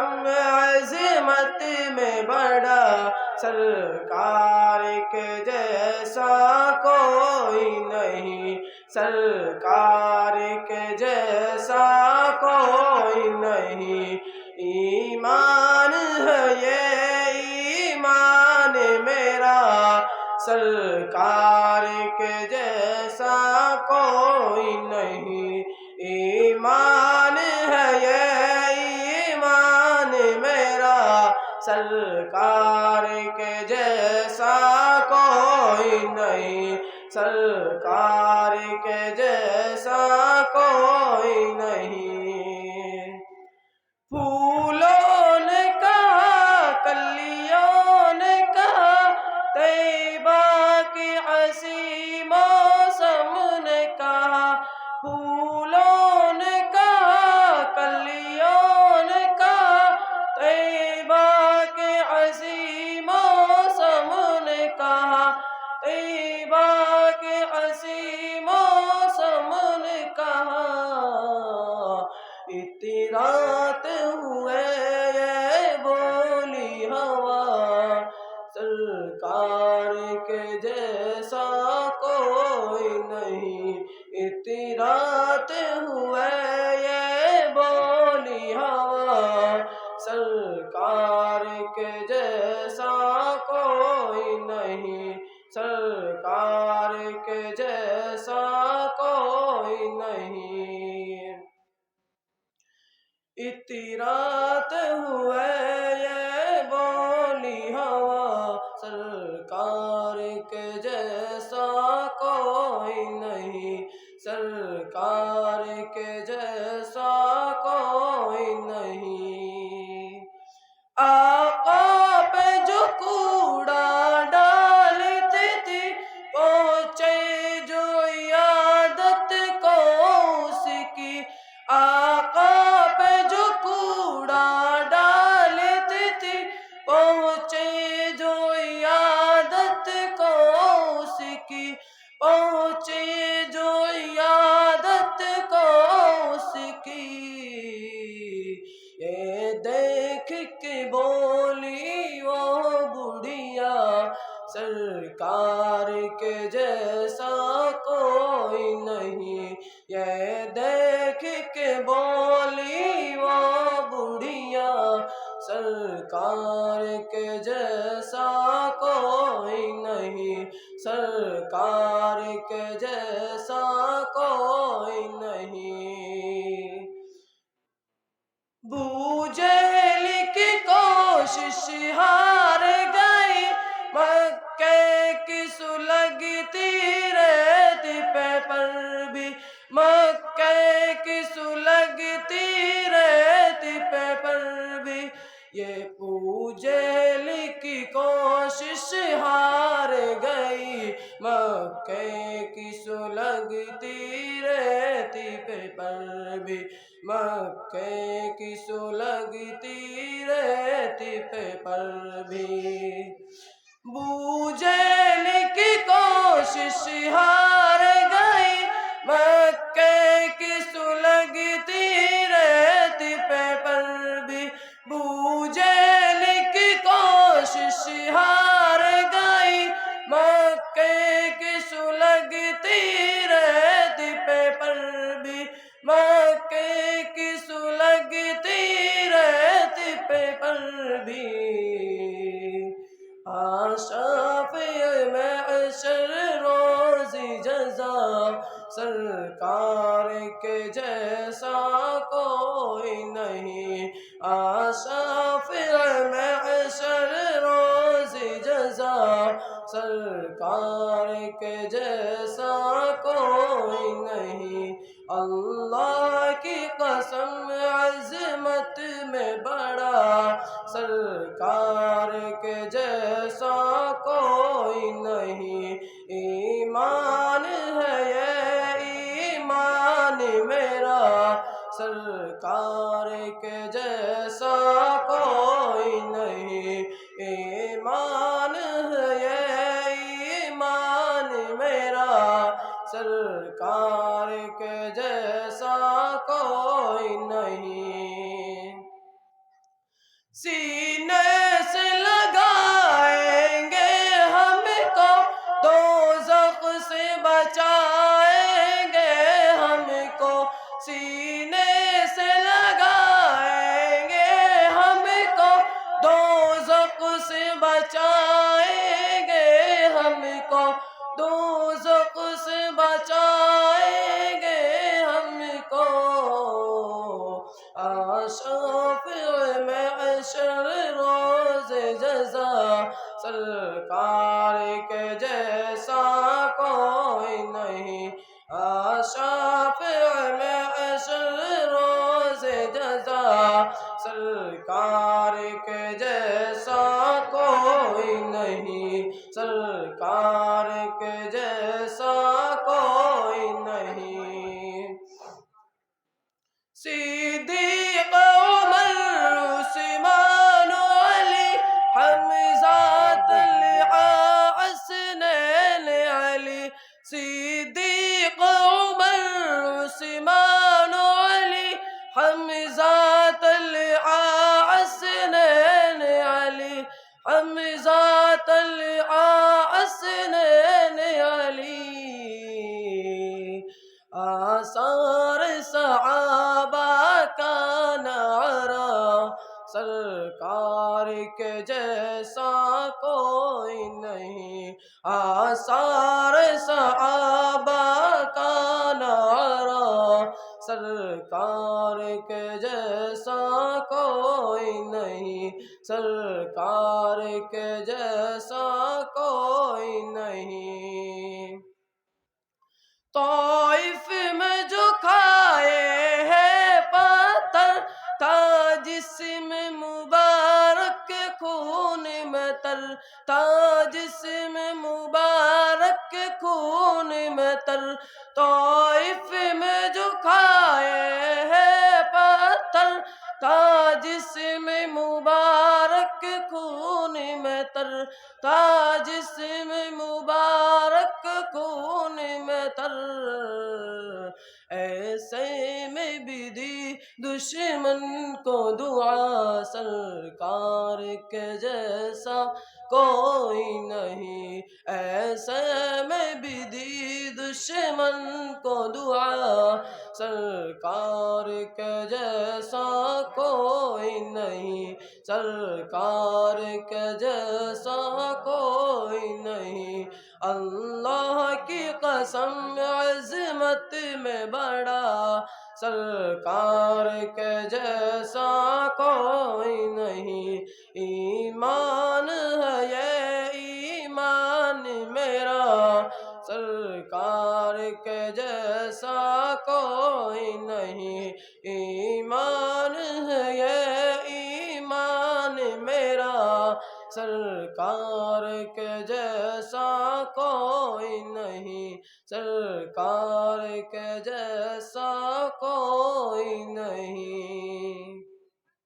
قسم عظمت میں بڑا، سرکار کے جیسا کوئی نہیں، سرکار کے جیسا کوئی نہیں۔ ایمان ہے یہ ایمان میرا، سرکار کے جیسا کوئی نہیں۔ ایمان ہے یہ ایمان میرا، سرکار کے جیسا کوئی نہیں، سرکار کے جیسا کوئی نہیں۔ پھولوں نے کہا، کلیوں نے کہا، طیبہ کی حسین موسم نے کہا۔ پھولوں نے کہا، کلیوں نے کہا، طیبہ کے حسین موسم نے کہا، طیبہ کے حسین موسم نے کہا۔ اطراتے ہوئے یہ بولی ہوا، سرکار کے جیسا کوئی نہیں۔ اطراتے ہوئے یہ بولی ہوا، سرکار کے جیسا کوئی نہیں، سرکار کے جیسا کوئی نہیں۔ اطراتے ہوئے یہ بولی ہوا، سرکار کے جیسا کوئی نہیں، سرکار کے جیسا کوئی نہیں۔ آقا پہ جو کوڑا ڈالتی تھی، پہنچے جو عیادت کو اس کی۔ آقا پہ جو کوڑا ڈالتی تھی، پہنچے جو عیادت کو اس کی، پہنچے جو عیادت کو اس کی۔ یہ دیکھ کے بولی وہ بڑھیا، سرکار کے جیسا کوئی نہیں۔ یہ دیکھ کے بولی وہ بڑھیا، سرکار کے جیسا کوئی نہیں، سرکار کے جیسا کوئی نہیں۔ ابو جہل کی کوشش ہار گئی، مکے کی سلگتی ریت پہ پر بھی، مکے کی سلگتی ریت پہ پر بھی۔ یہ ابو جہل کی کوشش ہار گئی، مکے کی سلگتی ریت پہ پر بھی، مکے کی سلگتی ریت پہ پر بھی۔ ابو جہل کی کوشش ہار گئی، مکے کی سلگتی ریت پہ پر بھی۔ ابو جہل کی کوشش ہار گئی، مکے کی سلگتی ریت پہ پر بھی، مکے کی سلگتی ریت پہ پر بھی۔ شافع محشر روز جزا، سرکار کے جیسا کوئی نہیں۔ شافع محشر روز جزا، سرکار کے جیسا کوئی نہیں۔ اللہ کی قسم عظمت میں بڑا، سرکار کے جیسا کوئی نہیں۔ ایمان ہے یہ ایمان میرا، سرکار کے جیسا کوئی نہیں۔ ایمان ہے یہ ایمان میرا، سرکار کے جیسا کوئی نہیں۔ سینے سے لگائیں گے ہم کو، دوزخ سے بچائیں گے ہم کو، سینے سے لگائیں گے ہم کو، دوزخ سے بچائیں گے ہم کو، دوزخ سے بچائیں گے ہم کو، شافع محشر روز جزا، سرکار کے جیسا کوئی نہیں، شافع محشر روز جزا، سرکار کے جیسا کوئی نہیں، سرکار کے جیسا کوئی نہیں۔ صدیق عمر عثمان علی، حمزہ طلحہ حسنین علی، صدیق عمر عثمان علی، حمزہ طلحہ حسنین علی، حمزہ طلحہ حسنین علی، آثار صحابہ کا نعرہ، سرکار کے جیسا کوئی نہیں، آثار صحابہ کا نعرہ، سرکار کے جیسا کوئی نہیں، سرکار کے جیسا کوئی نہیں۔ طائف میں جو کھائے ہیں پتھر، تھا جسم مبارک خون میں تر، تھا جسم مبارک خون میں تر، طائف میں جو کھائے ہیں پتھر، تھا جسم مبارک خون میں تر، تھا جسم مبارک خون میں تر، ایسے میں بھی دی دشمن کو دعا، سرکار کے جیسا کوئی نہیں، ایسے میں بھی دی دشمن کو دعا، سرکار کے جیسا کوئی نہیں، سرکار کے جیسا کوئی نہیں، اللہ کی قسم عظمت میں بڑا، سرکار کے جیسا کوئی نہیں، ایمان ہے یہ ایمان میرا، سرکار کے جیسا کوئی نہیں، ایمان ہے یہ ایمان میرا، سرکار کے جیسا کوئی نہیں، سرکار کے جیسا کوئی نہیں۔